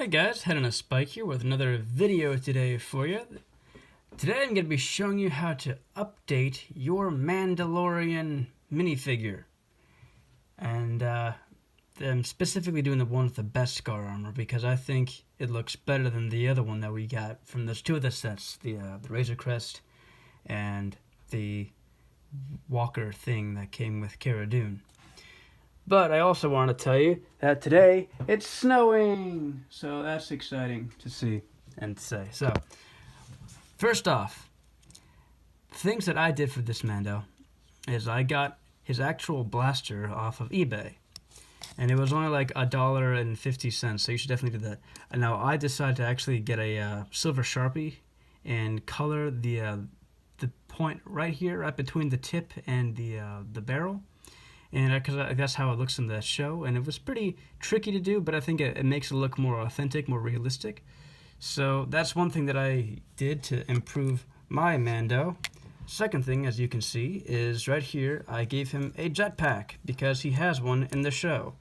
Hey guys, Head on a Spike here with another video today for you. Today I'm going to be showing you how to update your Mandalorian minifigure. And I'm specifically doing the one with the Beskar armor because I think it looks better than the other one that we got from those two of the sets, the Razor Crest and the Walker thing that came with Cara Dune. But I also want to tell you that today it's snowing, so that's exciting to see and say. So, first off, things that I did for this Mando is I got his actual blaster off of eBay, and it was only like $1.50, so you should definitely do that. And now I decided to actually get a silver Sharpie and color the point right here, right between the tip and the barrel. And because that's how it looks in the show, and it was pretty tricky to do, but I think it makes it look more authentic, more realistic. So that's one thing that I did to improve my Mando. Second thing, as you can see, is right here I gave him a jetpack because he has one in the show.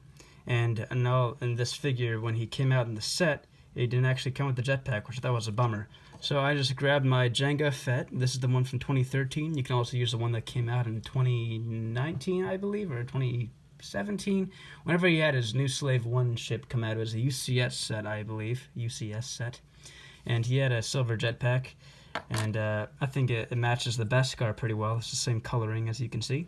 And now in this figure, when he came out in the set, it didn't actually come with the jetpack, which I thought was a bummer. So I just grabbed my Jango Fett. This is the one from 2013. You can also use the one that came out in 2019, I believe, or 2017. Whenever he had his New Slave 1 ship come out, it was a UCS set, I believe. UCS set. And he had a silver jetpack. And I think it matches the Beskar pretty well. It's the same coloring, as you can see.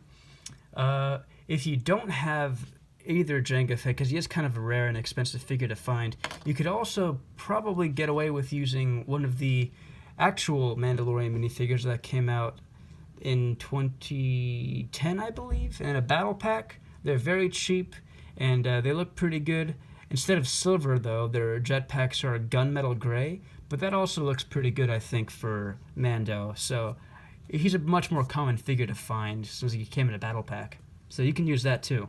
If you don't have either Jango Fett, because he is kind of a rare and expensive figure to find, you could also probably get away with using one of the actual Mandalorian minifigures that came out in 2010, I believe, in a battle pack. They're very cheap, and they look pretty good. Instead of silver, though, their jetpacks are gunmetal gray, but that also looks pretty good, I think, for Mando. So he's a much more common figure to find since he came in a battle pack. So you can use that, too.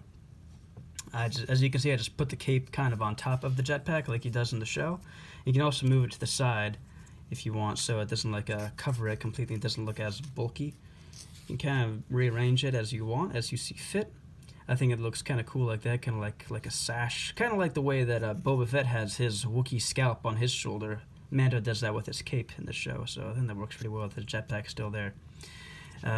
As you can see, I just put the cape kind of on top of the jetpack like he does in the show. You can also move it to the side if you want, so it doesn't cover it completely. It doesn't look as bulky. You can kind of rearrange it as you want, as you see fit. I think it looks kind of cool like that, kind of like a sash, kind of like the way that Boba Fett has his Wookiee scalp on his shoulder. Mando does that with his cape in the show, so I think that works pretty well with his jetpack still there.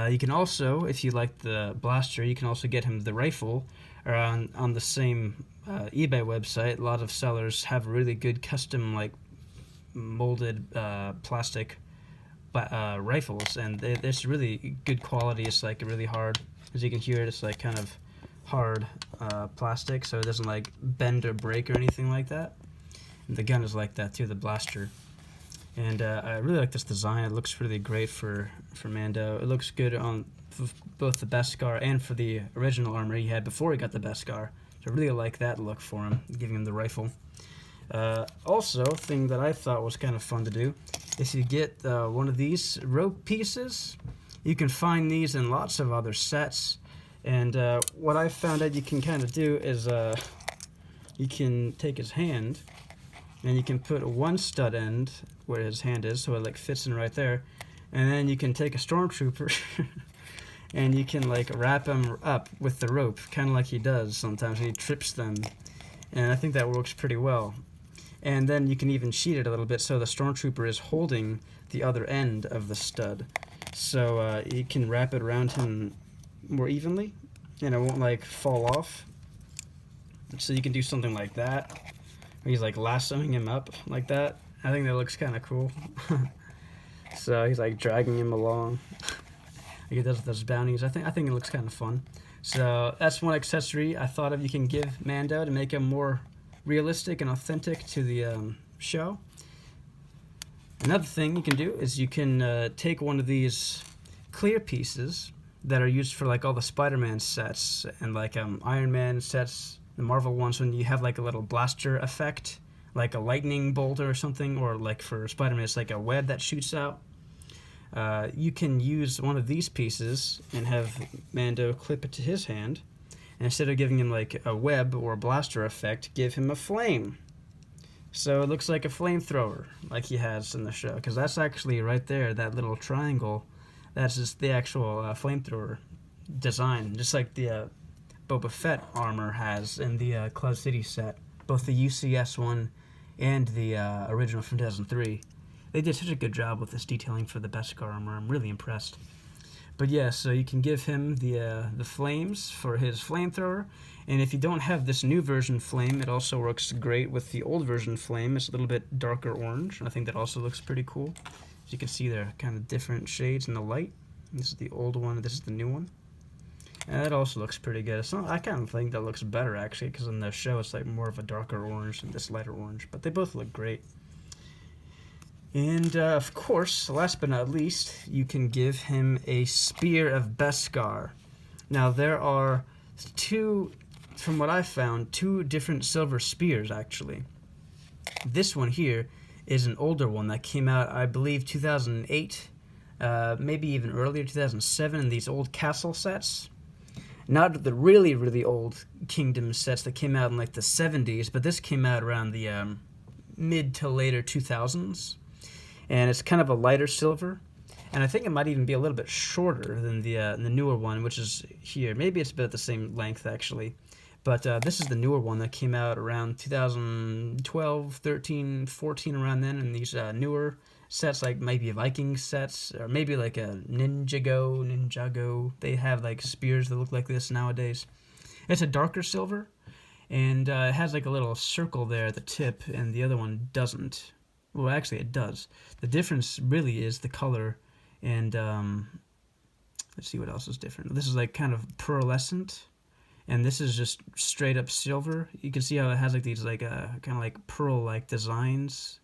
You can also, if you like the blaster, you can also get him the rifle. Or on the same eBay website, a lot of sellers have really good custom molded plastic rifles, and it's really good quality. It's really hard, as you can hear. It's kind of hard plastic, so it doesn't bend or break or anything like that. And the gun is like that too, the blaster. And I really like this design. It looks really great for Mando. It looks good on both the Beskar and for the original armor he had before he got the Beskar. So I really like that look for him, giving him the rifle. Also, a thing that I thought was kind of fun to do, if you get one of these rope pieces, you can find these in lots of other sets. And what I found out you can kind of do is you can take his hand, and you can put one stud end where his hand is, so it fits in right there. And then you can take a stormtrooper and you can wrap him up with the rope, kind of like he does sometimes. He trips them, and I think that works pretty well. And then you can even cheat it a little bit so the stormtrooper is holding the other end of the stud. So you can wrap it around him more evenly, and it won't fall off. So you can do something like that, where he's lassoing him up like that. I think that looks kind of cool. So he's dragging him along. He does those bounties. I think it looks kind of fun. So that's one accessory I thought of you can give Mando to make him more realistic and authentic to the show. Another thing you can do is you can take one of these clear pieces that are used for all the Spider-Man sets and Iron Man sets, the Marvel ones, when you have a little blaster effect, like a lightning bolt or something, or for Spider-Man it's a web that shoots out. You can use one of these pieces and have Mando clip it to his hand, and instead of giving him a web or a blaster effect, give him a flame. So it looks like a flamethrower, like he has in the show, because that's actually right there, that little triangle, that's just the actual flamethrower design, just like the Boba Fett armor has in the Cloud City set. Both the UCS one and the original from 2003. They did such a good job with this detailing for the Beskar armor. I'm really impressed. But yeah, so you can give him the flames for his flamethrower, and if you don't have this new version flame, it also works great with the old version flame. It's a little bit darker orange. I think that also looks pretty cool. As you can see, they're kind of different shades in the light. This is the old one. This is the new one. And that also looks pretty good. I kind of think that looks better, actually, because in the show it's like more of a darker orange and this lighter orange. But they both look great. And, of course, last but not least, you can give him a Spear of Beskar. Now, there are two, from what I found, two different silver spears, actually. This one here is an older one that came out, I believe, 2008, maybe even earlier, 2007, in these old castle sets. Not the really, really old Kingdom sets that came out in like the 70s, but this came out around the mid to later 2000s. And it's kind of a lighter silver. And I think it might even be a little bit shorter than the newer one, which is here. Maybe it's about the same length, actually. But this is the newer one that came out around 2012, 13, 14, around then. And these newer sets, like maybe Viking sets, or maybe like a Ninjago. They have like spears that look like this nowadays. It's a darker silver, and it has like a little circle there at the tip, and the other one doesn't. Well, actually, it does. The difference really is the color, and let's see what else is different. This is like kind of pearlescent, and this is just straight up silver. You can see how it has like these like kind of like pearl-like designs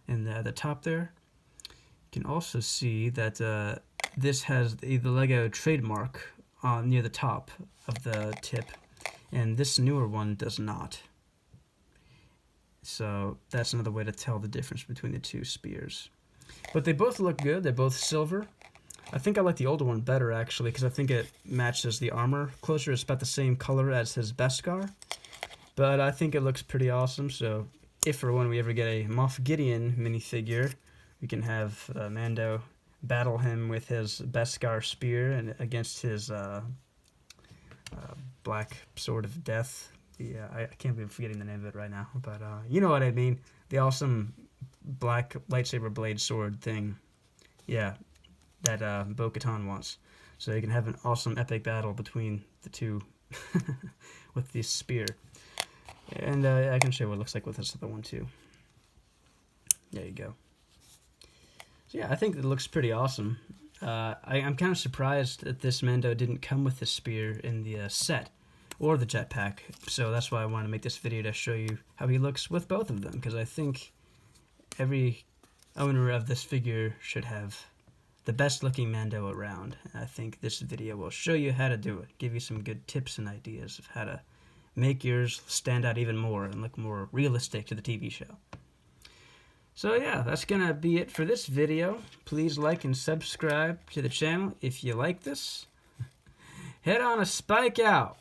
in the top there. You can also see that this has the Lego trademark near the top of the tip, and this newer one does not. So that's another way to tell the difference between the two spears. But they both look good. They're both silver. I think I like the older one better, actually, because I think it matches the armor closer. It's about the same color as his Beskar. But I think it looks pretty awesome. So if or when we ever get a Moff Gideon minifigure, we can have Mando battle him with his Beskar spear and against his black sword of death. I can't be forgetting the name of it right now, but you know what I mean. The awesome black lightsaber blade sword thing. Yeah, that Bo-Katan wants. So you can have an awesome epic battle between the two with this spear. And I can show you what it looks like with this other one too. There you go. So yeah, I think it looks pretty awesome. I'm kind of surprised that this Mando didn't come with the spear in the set or the jetpack. So that's why I wanted to make this video to show you how he looks with both of them, because I think every owner of this figure should have the best looking Mando around. And I think this video will show you how to do it, give you some good tips and ideas of how to make yours stand out even more and look more realistic to the TV show. So yeah, that's gonna be it for this video. Please like and subscribe to the channel if you like this. Head on a spike out.